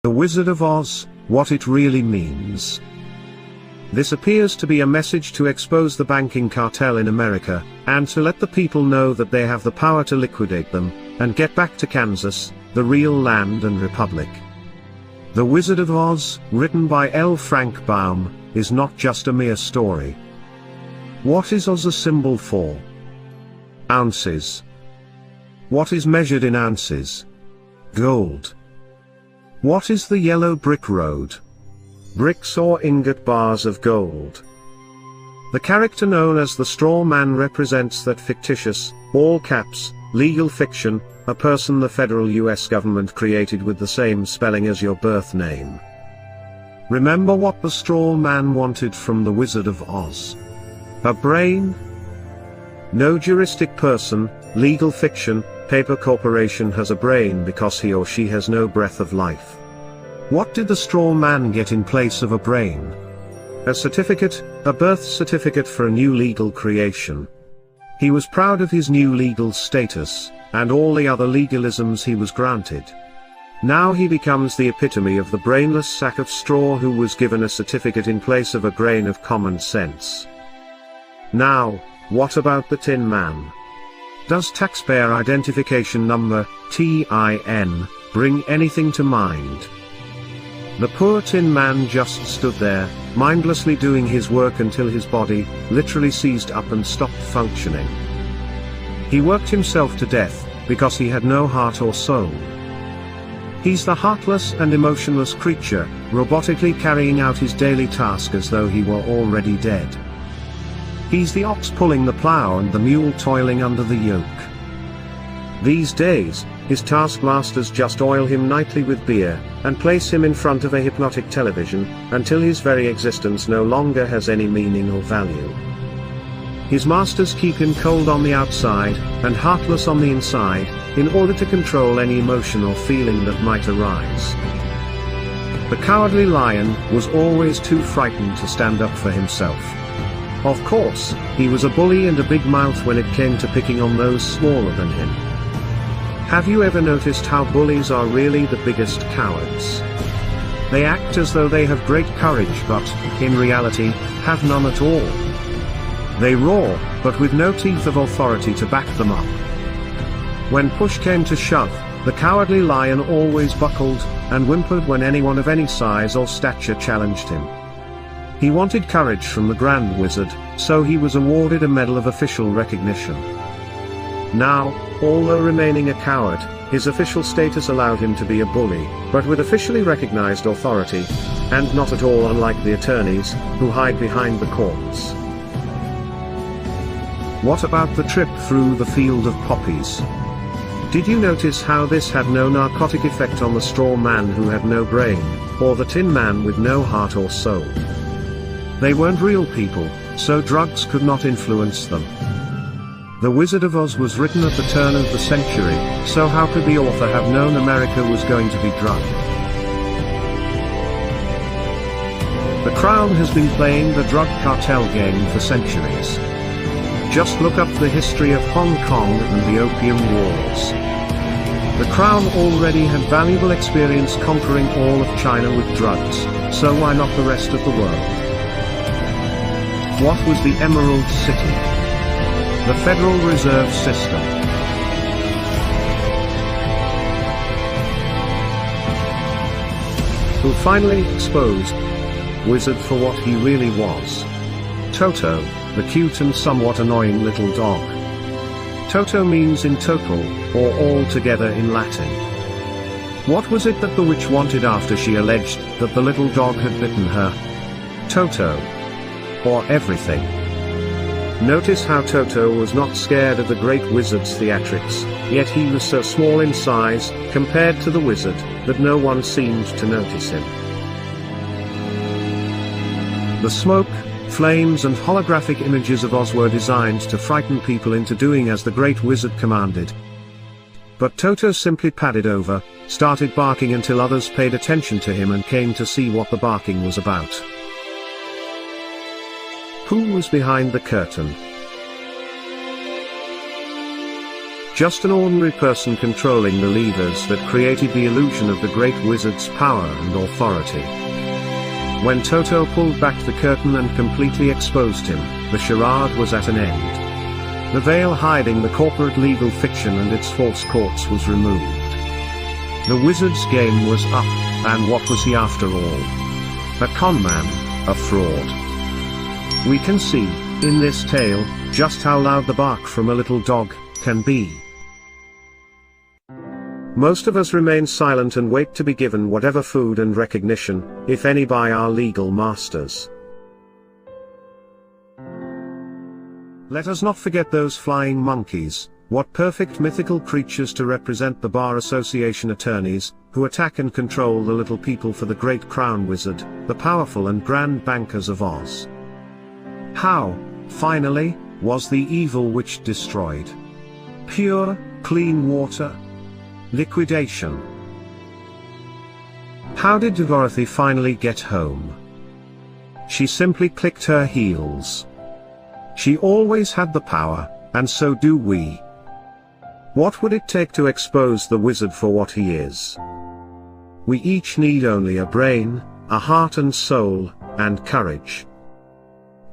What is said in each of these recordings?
The Wizard of Oz, what it really means. This appears to be a message to expose the banking cartel in America, and to let the people know that they have the power to liquidate them, and get back to Kansas, the real land and republic. The Wizard of Oz, written by L. Frank Baum, is not just a mere story. What is Oz a symbol for? Ounces. What is measured in ounces? Gold. What is the yellow brick road? Bricks or ingot bars of gold. The character known as the straw man represents that fictitious, all caps, legal fiction, a person the federal US government created with the same spelling as your birth name. Remember what the straw man wanted from the Wizard of Oz? A brain? No juristic person, legal fiction, paper corporation has a brain because he or she has no breath of life. What did the straw man get in place of a brain? A certificate, a birth certificate for a new legal creation. He was proud of his new legal status, and all the other legalisms he was granted. Now he becomes the epitome of the brainless sack of straw who was given a certificate in place of a grain of common sense. Now, what about the Tin Man? Does taxpayer identification number, TIN, bring anything to mind? The poor Tin Man just stood there, mindlessly doing his work until his body, literally seized up and stopped functioning. He worked himself to death, because he had no heart or soul. He's the heartless and emotionless creature, robotically carrying out his daily task as though he were already dead. He's the ox pulling the plow and the mule toiling under the yoke. These days, his taskmasters just oil him nightly with beer, and place him in front of a hypnotic television, until his very existence no longer has any meaning or value. His masters keep him cold on the outside, and heartless on the inside, in order to control any emotion or feeling that might arise. The Cowardly Lion was always too frightened to stand up for himself. Of course, he was a bully and a big mouth when it came to picking on those smaller than him. Have you ever noticed how bullies are really the biggest cowards? They act as though they have great courage but, in reality, have none at all. They roar, but with no teeth of authority to back them up. When push came to shove, the Cowardly Lion always buckled, and whimpered when anyone of any size or stature challenged him. He wanted courage from the Grand Wizard, so he was awarded a medal of official recognition. Now, although remaining a coward, his official status allowed him to be a bully, but with officially recognized authority, and not at all unlike the attorneys, who hide behind the courts. What about the trip through the field of poppies? Did you notice how this had no narcotic effect on the straw man who had no brain, or the Tin Man with no heart or soul? They weren't real people, so drugs could not influence them. The Wizard of Oz was written at the turn of the century, so how could the author have known America was going to be drugged? The Crown has been playing the drug cartel game for centuries. Just look up the history of Hong Kong and the Opium Wars. The Crown already had valuable experience conquering all of China with drugs, so why not the rest of the world? What was the Emerald City? The Federal Reserve System. Who finally exposed Wizard for what he really was. Toto, the cute and somewhat annoying little dog. Toto means in total, or altogether in Latin. What was it that the witch wanted after she alleged that the little dog had bitten her? Toto. Or everything. Notice how Toto was not scared of the great wizard's theatrics, yet he was so small in size, compared to the wizard, that no one seemed to notice him. The smoke, flames and holographic images of Oz were designed to frighten people into doing as the great wizard commanded. But Toto simply padded over, started barking until others paid attention to him and came to see what the barking was about. Who was behind the curtain? Just an ordinary person controlling the levers that created the illusion of the great wizard's power and authority. When Toto pulled back the curtain and completely exposed him, the charade was at an end. The veil hiding the corporate legal fiction and its false courts was removed. The wizard's game was up, and what was he after all? A conman, a fraud. We can see, in this tale, just how loud the bark from a little dog can be. Most of us remain silent and wait to be given whatever food and recognition, if any, by our legal masters. Let us not forget those flying monkeys. What perfect mythical creatures to represent the Bar Association attorneys, who attack and control the little people for the great crown wizard, the powerful and grand bankers of Oz. How, finally, was the evil witch destroyed? Pure, clean water? Liquidation. How did Dorothy finally get home? She simply clicked her heels. She always had the power, and so do we. What would it take to expose the wizard for what he is? We each need only a brain, a heart and soul, and courage.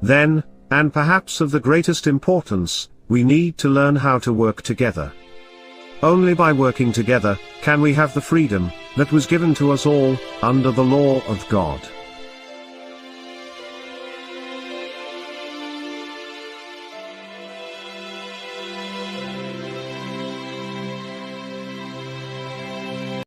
Then, and perhaps of the greatest importance, we need to learn how to work together. Only by working together, can we have the freedom that was given to us all, under the law of God.